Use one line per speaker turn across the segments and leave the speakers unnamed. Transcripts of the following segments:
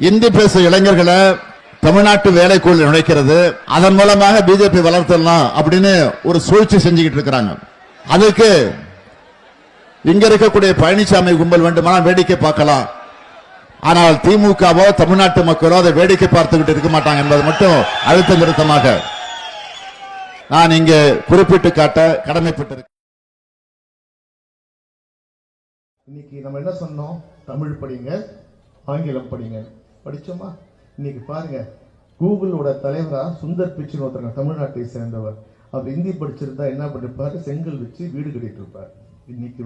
இந்தி பேசும் இளைஞர்களை தமிழ்நாட்டு வேலைக்குள் நுழைக்கிறது, அதன் மூலமாக பிஜேபி வளர்த்தலாம் அப்படின்னு ஒரு சூழ்ச்சி செஞ்சுக்கிட்டு இருக்கிறாங்க. அதுக்கு இங்க இருக்கக்கூடிய பழனிசாமி கும்பல் வேண்டுமானால் வேடிக்கை பார்க்கலாம். ஆனால் திமுகவோ தமிழ்நாட்டு மக்களோ அதை வேடிக்கை பார்த்துக்கிட்டு இருக்க மாட்டாங்க என்பது மட்டும் அழுத்த நிறுத்தமாக நான் இங்கே குறிப்பிட்டு காட்ட கடமைப்பட்டிருக்கேன்.
இன்னைக்கு நம்ம என்ன சொன்னோம்? தமிழ் படிங்க, ஆங்கிலம் படிங்க. படிச்சோமா? இன்னைக்கு பாருங்க, கூகுளோட தலைவரா சுந்தர் பிச்சைன்னு ஒருத்தங்க தமிழ்நாட்டை சேர்ந்தவர். அவர் ஹிந்தி படிச்சிருந்தா என்ன பண்ணிருப்பாரு? செங்கல் வச்சு வீடு கட்டிட்டு இருப்பார். இன்னைக்கு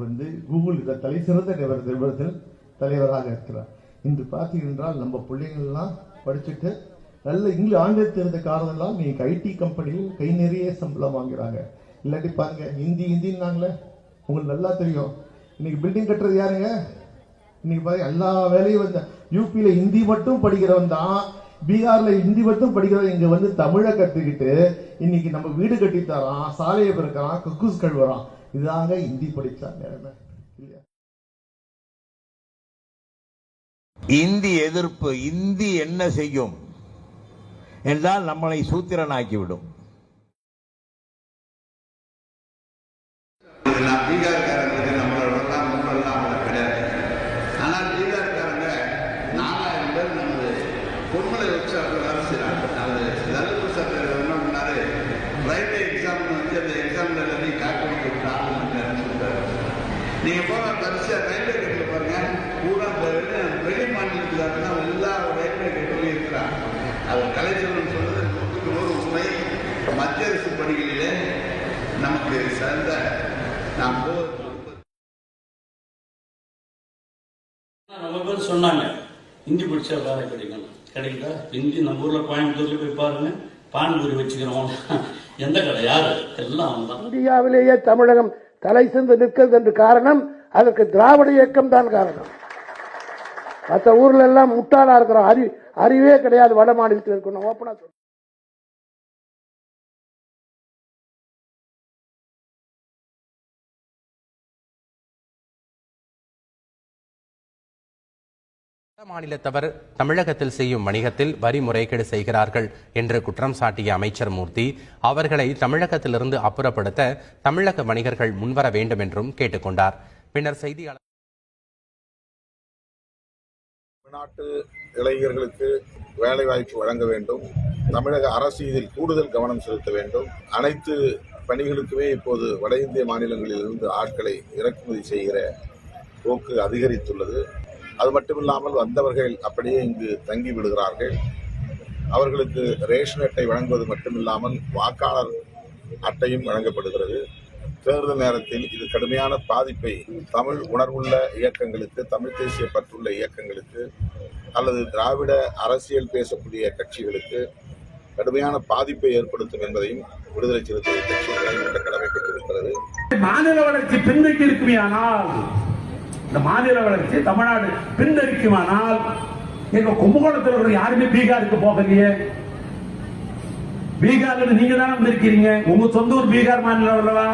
கூகுள் இதை தலை சிறந்த நிறுவனத்தில் தலைவராக இருக்கிறார். இன்று பார்த்தீங்கன்னா நம்ம பிள்ளைங்கள்லாம் படிச்சுட்டு நல்ல ஆங்கிலம் தெரிந்த காரணம்லாம் நீங்க ஐடி கம்பெனியில் கை நிறைய சம்பளம் வாங்குறாங்க. இல்லாட்டி பாருங்க, ஹிந்தின்னாங்களே, உங்களுக்கு நல்லா தெரியும். இன்னைக்கு பில்டிங் கட்டுறது யாருங்க? இன்னைக்கு பாருங்க, எல்லா வேலையும் யூபியில ஹிந்தி மட்டும் படிக்கிறவன் தான், பீகார்ல ஹிந்தி மட்டும் படிக்கிறவன் இங்க தமிழை கத்துக்கிட்டு இன்னைக்கு நம்ம வீடு கட்டி தரான், சாலையை பிறக்கிறான், கக்கூஸ் கழுவுறான். இதாங்க ஹிந்தி படிச்சா நேரமே இல்லையா?
இந்தி எதிர்ப்பு, இந்தி என்ன செய்யும் என்றால் நம்மளை சூத்திரனாக்கிவிடும்.
பீகார்காரங்களுக்கு நம்மளோட முன்னெல்லாம் கிடையாது. ஆனால் பீகார்காரங்க 4000 பேர் நமது பொன்மலை வச்சு அவங்க வேலை செய்யறாங்க. அது லலித் சார் என்ன பண்ணாரு, ரயில்வே எக்ஸாம் அந்த எக்ஸாம்ல எல்லாத்தையும் காக்கி சொல்றாரு. நீங்க போற வரிசையா ரயில்வே கேட்ல பாருங்க, பூரா வெளி மாநிலத்தில் எல்லா ரயில்வே கேட்கலையும் இருக்கிறாங்க. அவர் கலைச்செல்வன் சொன்னது 100% உண்மை. மத்திய அரசு பணிகளிலே நமக்கு சிறந்த நாம்
நம்ம பேர் சொன்னாங்க ஹிந்தி படிச்சா வேலை கிடைக்குதா? ஹிந்தி நம்ம ஊர்ல கோயம்புத்தூர்ல போய் பாருங்க, பான்பூரி வச்சுக்கிறோம். எந்த கடை யாரு? எல்லாம் தான்.
இந்தியாவிலேயே தமிழகம் தலை சிறந்து நிற்கிறது என்று காரணம் அதற்கு திராவிட இயக்கம் தான் காரணம். மற்ற ஊர்ல எல்லாம் முட்டாளா இருக்கிறோம், அறிவே கிடையாது. வட மாநிலத்தில் இருக்கணும். ஓப்பனா சொல்றேன்.
மாநிலத்தவர் தமிழகத்தில் செய்யும் வணிகத்தில் வரி முறைகேடு செய்கிறார்கள் என்று குற்றம் சாட்டிய அமைச்சர் மூர்த்தி அவர்களை தமிழகத்திலிருந்து அப்புறப்படுத்த தமிழக வணிகர்கள் முன்வர வேண்டும் என்றும் கேட்டுக்கொண்டார். பின்னர் செய்தியாளர்,
தமிழ்நாட்டு இளைஞர்களுக்கு வேலைவாய்ப்பு வழங்க வேண்டும், தமிழக அரசு இதில் கூடுதல் கவனம் செலுத்த வேண்டும். அனைத்து பணிகளுக்குமே இப்போது வட இந்திய மாநிலங்களிலிருந்து ஆட்களை இறக்குமதி செய்கிற போக்கு அதிகரித்துள்ளது. அது மட்டுமில்லாமல் வந்தவர்கள் அப்படியே இங்கு தங்கி விடுகிறார்கள். அவர்களுக்கு ரேஷன் அட்டை வழங்குவது மட்டுமில்லாமல் வாக்காளர் அட்டையும் வழங்கப்படுகிறது. தேர்தல் நேரத்தில் இது கடுமையான பாதிப்பை தமிழ் உணர்வுள்ள இயக்கங்களுக்கு, தமிழ் தேசிய பற்றுள்ள இயக்கங்களுக்கு அல்லது திராவிட அரசியல் பேசக்கூடிய கட்சிகளுக்கு கடுமையான பாதிப்பை ஏற்படுத்தும் என்பதையும் விடுதலை சிறுத்தைகள் கட்சி கடமைப்பட்டிருக்கிறது.
மாநில வளர்ச்சி பின்தங்கி இருக்குமையானால், இந்த மாநில வளர்ச்சி தமிழ்நாடு பின்தரிக்குமானால், எங்க கும்பகோணத்தில் இருக்கிற யாருமே பீகாருக்கு போகலையே. பீகார்ல நீங்க தானே வந்திருக்கீங்க, உங்க சொந்த ஊர் பீகார் மாநிலம் அல்லவா?